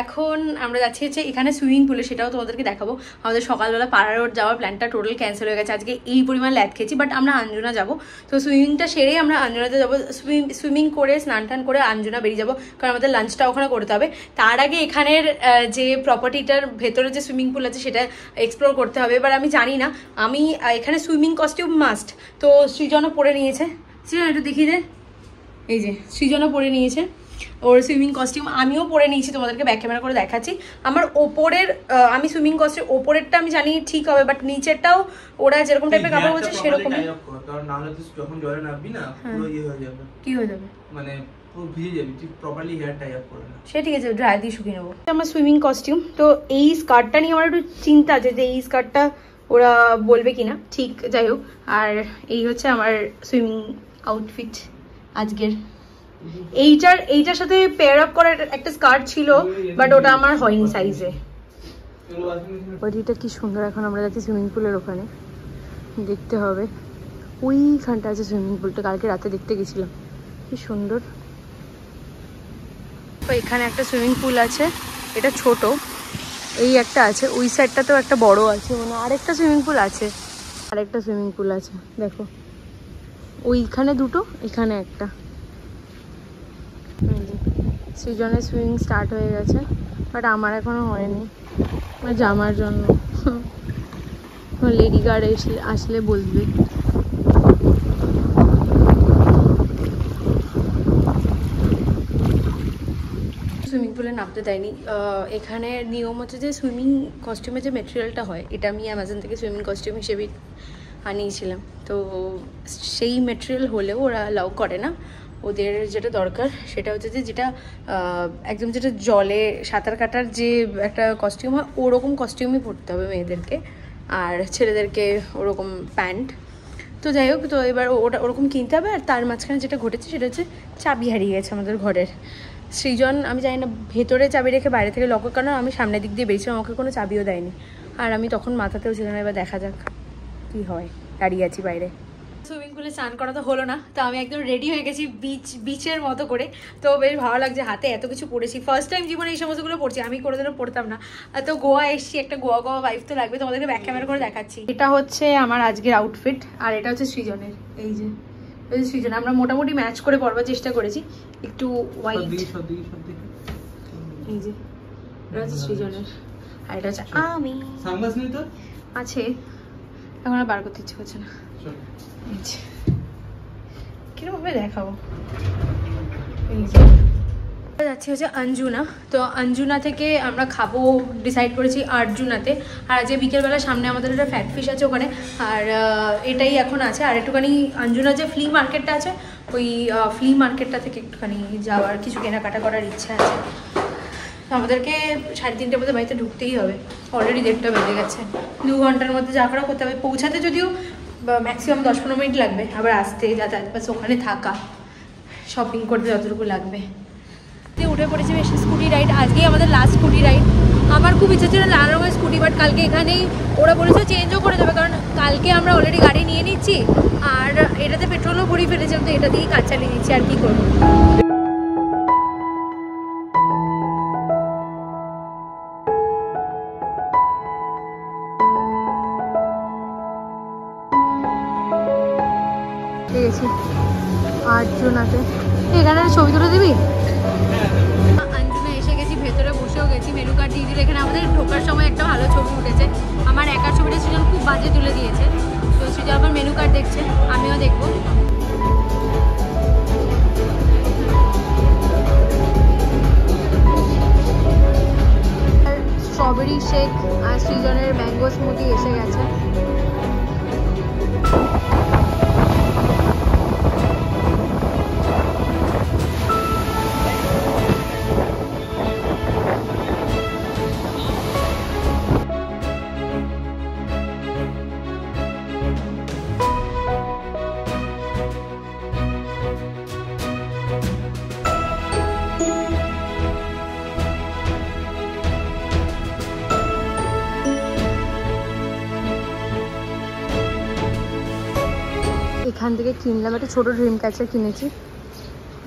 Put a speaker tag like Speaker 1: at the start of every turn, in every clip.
Speaker 1: এখন আমরা যাচ্ছি হচ্ছে এখানে সুইমিং পুলে, সেটাও তোমাদেরকে দেখাবো। আমাদের সকালবেলা পাড়া রোড যাওয়ার প্ল্যানটা টোটাল ক্যান্সেল হয়ে গেছে, আজকে এই পরিমাণ ল্যাদ খেয়েছি। বাট আমরা আঞ্জনা যাবো, তো সুইমিংটা সেরেই আমরা আঞ্জনাতে যাবো। সুইমিং করে স্নান টান করে আঞ্জনা বেরিয়ে যাবো, কারণ আমাদের লাঞ্চটা ওখানে করতে হবে। তার আগে এখানের যে প্রপার্টিটার ভেতরে যে সুইমিং পুল আছে সেটা এক্সপ্লোর করতে হবে। এবার আমি জানি না, আমি এখানে সুইমিং কস্টিউম মাস্ট, তো সৃজনও পরে নিয়েছে। সৃজন একটু দেখিয়ে দে, এই যে সৃজনও পরে নিয়েছে ওর সুইমিং কস্টিউম, আমিও পরে নিয়েছি, তোমাদেরকে ব্যাক ক্যামেরা করে দেখাচ্ছি। আমার ওপরের আমি সুইমিং কস্টিউম ওপরেরটা আমি জানি ঠিক হবে, বাট নিচেরটাও ওরা যেরকম টাইপের কাপড় বলছে সেরকম।
Speaker 2: কারণ না হলে তুই যখন জলে নামবি না পুরো ইয়ে হয়ে যাবে। কি হয়ে যাবে মানে পুরো ভিজে যাবে, তুই প্রপারলি হেয়ার টাই আপ করে না। সে ঠিক আছে, ড্রাই দিয়ে শুকিয়ে নেবো। আমার সুইমিং কস্টিউম, তো এই স্কার্টটা নিয়ে আমার একটু চিন্তা আছে যে এই স্কার্টটা ওরা বলবে কিনা, ঠিক যাই হোক। আর এই হচ্ছে আমার সুইমিং আউটফিট আজকের। এইটার সাথে পেয়ার আপ করার একটা স্কার্ট ছিল, বাট ওটা আমার হয়নি সাইজে। ওইটা কি সুন্দর। এখন আমরা যাচ্ছি সুইমিং পুলের ওখানে, দেখতে হবে। ওইখানটা আছে সুইমিং পুলটা, কালকে রাতে দেখতে গেছিলাম, কি সুন্দর। তো এখানে একটা সুইমিং পুল আছে, এটা ছোট, এই একটা আছে, ওই সাইডটাতেও একটা বড় আছে, মানে আরেকটা সুইমিং পুল আছে, আরেকটা সুইমিং পুল আছে দেখো, ওইখানে দুটো, এখানে একটা। সৃজনের সুইমিং স্টার্ট হয়ে গেছে, বাট আমার এখনো হয়নি, জামার জন্য। লেডি গার্ড আসলে বলবে। সুইমিং পুলে নামতে দেয়নি। এখানে নিয়ম হচ্ছে যে সুইমিং কস্টিউমের যে মেটেরিয়ালটা হয়, এটা আমি অ্যামাজন থেকে সুইমিং কস্টিউম হিসেবে আনিয়েছিলাম, তো সেই মেটেরিয়াল হলেও ওরা অ্যালাউ করে না। ওদের যেটা দরকার সেটা হচ্ছে যে যেটা একদম যেটা জলে সাঁতার কাটার যে একটা কস্টিউম হয়, ওরকম কস্টিউমই পরতে হবে মেয়েদেরকে, আর ছেলেদেরকে ওরকম প্যান্ট। তো যাই হোক, তো এবার ওটা ওরকম কিনতে হবে। আর তার মাঝখানে যেটা ঘটেছে সেটা হচ্ছে চাবি হারিয়ে গেছে আমাদের ঘরের। সৃজন আমি জানি না ভেতরে চাবি রেখে বাইরে থেকে লক, কারণ আমি সামনের দিক দিয়ে বেরিয়েছিলাম, আমাকে কোনো চাবিও দেয়নি। আর আমি তখন মাথাতেও ছিল না, এবার দেখা যাক কি হয়, দাঁড়িয়ে আছি বাইরে। সুইমিং পুলে স্নান করা তো হলো না, তো আমি একদম রেডি হয়ে গেছি বিচের মতো করে। তো বেশ ভালো লাগছে, হাতে এত কিছু পড়েছি, ফার্স্ট টাইম জীবনে এই সমস্তগুলো পড়ছি, আমি কোনোদিনও পড়তাম না। তো গোয়া এসছি, একটা গোয়া ভাইব তো লাগবে, তোমাদেরকে ব্যাক ক্যামেরা করে দেখাচ্ছি। এটা হচ্ছে আমার আজকের আউটফিট, আর এটা হচ্ছে সৃজনের। এই যে সৃজন, আমরা মোটামুটি ম্যাচ করে পড়বার চেষ্টা করেছি, একটু হোয়াইট। এই যে এটা হচ্ছে সৃজনের, আর এটা হচ্ছে আমি। আছে, এখন আর বার করতে ইচ্ছে করছে না। কিরকম ভাবে দেখাবো। যাচ্ছি হচ্ছে আঞ্জুনা, তো আঞ্জুনা থেকে আমরা খাবো ডিসাইড করেছি আর্জুনাতে। আর আজকে বিকেলবেলা সামনে আমাদের একটা ফ্যাট ফিশ আছে ওখানে, আর এটাই এখন আছে। আর একটুখানি আঞ্জুনা যে ফ্লি মার্কেটটা আছে, ওই ফ্লি মার্কেটটা থেকে একটুখানি যাওয়ার, কিছু কেনাকাটা করার ইচ্ছা আছে। আমাদেরকে 3:30টার মধ্যে বাড়িতে ঢুকতেই হবে, অলরেডি 1:30টা বেজে গেছে। 2 ঘন্টার মধ্যে যা করা করতে হবে, পৌঁছাতে যদিও ম্যাক্সিমাম 10-15 মিনিট লাগবে, আবার আসতে যাতায়াত বাস ওখানে থাকা, শপিং করতে যতটুকু লাগবে। উঠে পড়েছি বেশ স্কুটি রাইড, আজকেই আমাদের লাস্ট স্কুটি রাইড। আমার খুব ইচ্ছা ছিল লাল রঙের স্কুটি, বাট কালকে এখানেই ওরা বলেছে চেঞ্জও করে দেবে, কারণ কালকে আমরা অলরেডি গাড়ি নিয়ে নিচ্ছি, আর এটাতে পেট্রোলও ভরিয়ে ফেলেছিলাম, তো এটা দিয়েই কাজ চালিয়ে নিচ্ছি, আর কি করবো। আর্জুনাতে এখানে ছবি তুলে দিবি। আঞ্জুনা এসে গেছি, ভেতরে বসেও গেছি, মেনু কার্ড দিয়ে দিল। এখানে আমাদের ঢোকার সময় একটা ভালো ছবি উঠেছে, আমার একার ছবিটা সৃজন খুব বাজে তুলে দিয়েছে। তো সৃজন আবার মেনু কার্ড দেখছে, আমিও দেখবো। স্ট্রবেরি শেক আর সৃজনের ম্যাঙ্গো স্মুদি এসে গেছে। এখান থেকে কিনলাম একটা ছোট ড্রিম ক্যাচার কিনেছি,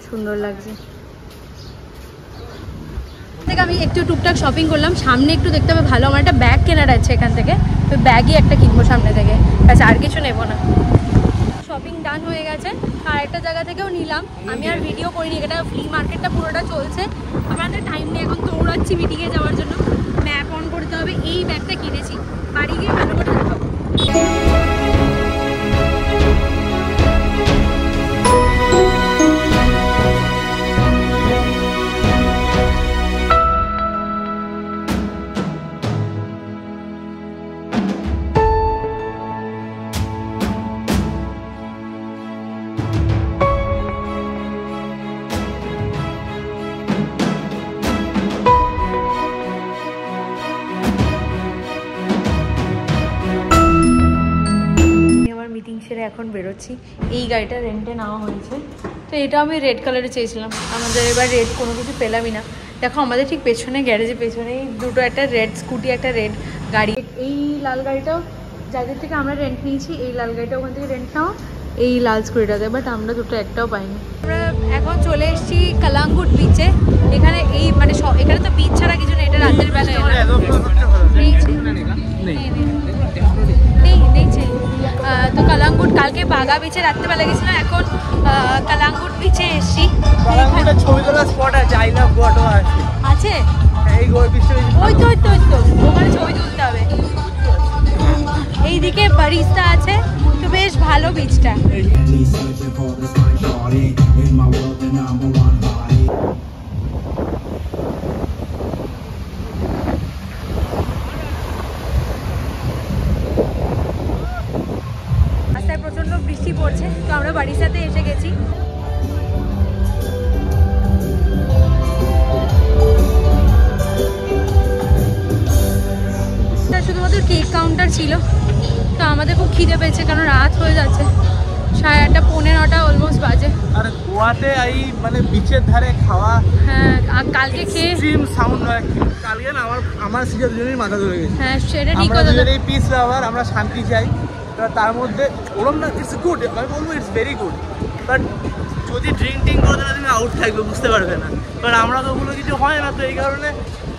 Speaker 2: সুন্দর লাগছে। আমি
Speaker 1: একটু টুকটাক শপিং করলাম, সামনে একটু দেখতে হবে ভালো, আমার একটা ব্যাগ কেনার আছে এখান থেকে, তো ব্যাগই একটা কিনবো সামনে থেকে, ব্যাস আর কিছু নেবো না। শপিং ডান হয়ে গেছে, আর একটা জায়গা থেকেও নিলাম, আমি আর ভিডিও করিনি, এটা ফ্লি মার্কেটটা পুরোটা চলছে, আমাদের টাইম নেই এখন, দৌড়াচ্ছি মিটিংয়ে যাওয়ার জন্য, ম্যাপ অন করতে হবে। এই ব্যাগটা কিনেছি, বাড়ি গিয়ে ভালো করে দেখাবো। মিটিং সেরে এখন বেরোচ্ছি, এই গাড়িটা রেন্টে নেওয়া হয়েছে, তো এটা আমি রেড কালারে চেয়েছিলাম, আমাদের এবার রেড কোনো কিছু পেলামই না। দেখো আমাদের ঠিক পেছনে গ্যারেজের পেছনেই দুটো, একটা রেড স্কুটি একটা রেড গাড়ি। এই লাল গাড়িটাও যাদের থেকে আমরা রেন্ট নিয়েছি, এই লাল গাড়িটা ওখান থেকে রেন্ট নেওয়া, এই লাল স্কুটিটাতে, বাট আমরা দুটো একটাও পাইনি। আমরা এখন চলে এসেছি কালাঙ্গুট বিচে, এখানে এই মানে এখানে তো বিচ ছাড়া কিছু নেই, এটা রাতের বেলায় তো কালাঙ্গুট, কালকে বাগা বিচে রাত্রেবেলা গেছিলাম, এখন কালাঙ্গুট বিচে এসেছি।
Speaker 3: ছবি তোলার স্পট আছে, আই লাভ গোয়া
Speaker 1: আছে, ওই তো ওখানে ছবি তুলতে হবে। এইদিকে বারিস্তা আছে, তো বেশ ভালো বিচটা। রাস্তায় প্রচন্ড বৃষ্টি পড়ছে, তো আমরা বারিস্তাতে এসে গেছি। শুধুমাত্র কেক কাউন্টার ছিল, তো আমাদের খুব খিদে পেয়েছে, কারণ রাত হয়ে যাচ্ছে, 8:30 পৌনে 9টা অলমোস্ট বাজে।
Speaker 3: আর গোয়াতে এই মানে বিচের ধারে খাওয়া,
Speaker 1: হ্যাঁ কালকে খেয়ে
Speaker 3: স্ট্রিম সাউন্ড হয়, কালকে না আমার সিজন দুজনেরই মাথা ধরে গেছে।
Speaker 1: হ্যাঁ সেটা ঠিক
Speaker 3: আমরা
Speaker 1: কথা,
Speaker 3: দুজনেই পিস লাভার, আমরা শান্তি চাই, তার মধ্যে ওরম না, ইটস গুড, আমি বলবো ইটস ভেরি গুড, বাট যদি ড্রিঙ্ক করে তাহলে তুমি আউট থাকবে, বুঝতে পারবে না, কারণ আমরা তো ওগুলো কিছু হয় না, তো এই কারণে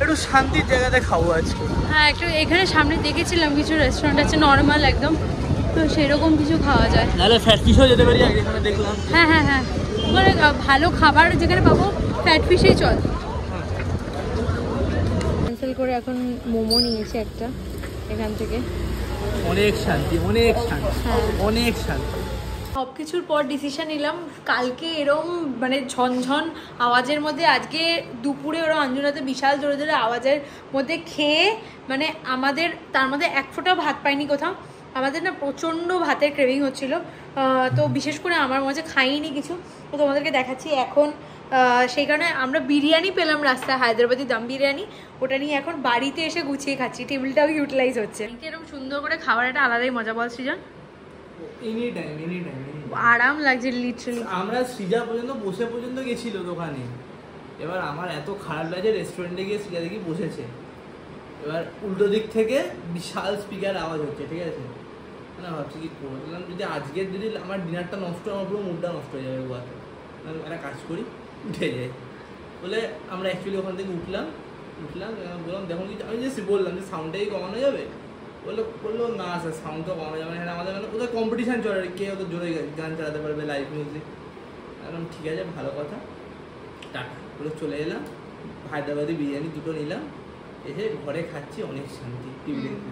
Speaker 3: একটু শান্তির জায়গাতে খাবো আজকে।
Speaker 1: হ্যাঁ একটু এখানে সামনে দেখেছিলাম কিছু রেস্টুরেন্ট আছে নর্মাল একদম, তো সেরকম কিছু খাওয়া যায়,
Speaker 3: নাহলে ফ্যাট ফিশও যেতে পারি, এখানে দেখলাম।
Speaker 1: হ্যাঁ হ্যাঁ হ্যাঁ, ওখানে ভালো খাবার যেখানে পাবো ফ্যাট ফিশেই চল। ক্যান্সেল করে এখন মোমো নিয়েছি একটা এখান থেকে,
Speaker 3: অনেক শান্তি, অনেক শান্তি,
Speaker 1: হ্যাঁ
Speaker 3: অনেক শান্তি।
Speaker 1: সব কিছুর পর ডিসিশন নিলাম, কালকে এরম মানে ঝনঝন আওয়াজের মধ্যে, আজকে দুপুরে ওরা অঞ্জনাতে বিশাল জোরে জোরে আওয়াজের মধ্যে খেয়ে, মানে আমাদের তার মধ্যে এক ফোঁটাও ভাত পাইনি কোথাও, আমাদের না প্রচণ্ড ভাতের ক্রেভিং হচ্ছিল, তো বিশেষ করে আমার মধ্যে খাইনি কিছু, তো তোমাদেরকে দেখাচ্ছি এখন। সেই কারণে আমরা বিরিয়ানি পেলাম রাস্তায়, হায়দ্রাবাদি দম বিরিয়ানি, ওটা নিয়ে এখন বাড়িতে এসে গুছিয়ে খাচ্ছি, টেবিলটাও ইউটিলাইজ হচ্ছে। এরকম সুন্দর করে খাবার একটা আলাদাই মজা, বল সৃজন?
Speaker 3: এনি টাইম
Speaker 1: আরাম লাগছে লিটারালি।
Speaker 3: আমরা সৃজা পর্যন্ত বসে পর্যন্ত গেছিল দোকানে, এবার আমার এত খারাপ লাগে, রেস্টুরেন্টে গিয়ে সৃজা দেখি বসেছে, এবার উল্টো দিক থেকে বিশাল স্পিকার আওয়াজ হচ্ছে, ঠিক আছে, না ভাবছি কি করলাম, যদি আজকের যদি আমার ডিনারটা নষ্ট, আমার পুরো মুডটা নষ্ট হয়ে যাবে গোয়াতে, একটা কাজ করি উঠে যাই বলে আমরা অ্যাকচুয়ালি ওখান থেকে উঠলাম, বললাম দেখুন কি, আমি জাস্ট বললাম যে সাউন্ডটাই কমানো যাবে, বললো না স্যার সাউন্ড তো কমানো যাবে না, আমাদের মানে কোথাও কম্পিটিশান চলে, কে ওদের জোরে গান চালাতে পারবে, লাইভ মিউজিক, একদম ঠিক আছে ভালো কথা, টাটা বলে চলে এলাম, হায়দ্রাবাদি বিরিয়ানি দুটো নিলাম, এসে ঘরে খাচ্ছি, অনেক শান্তি টিভি দেখতে।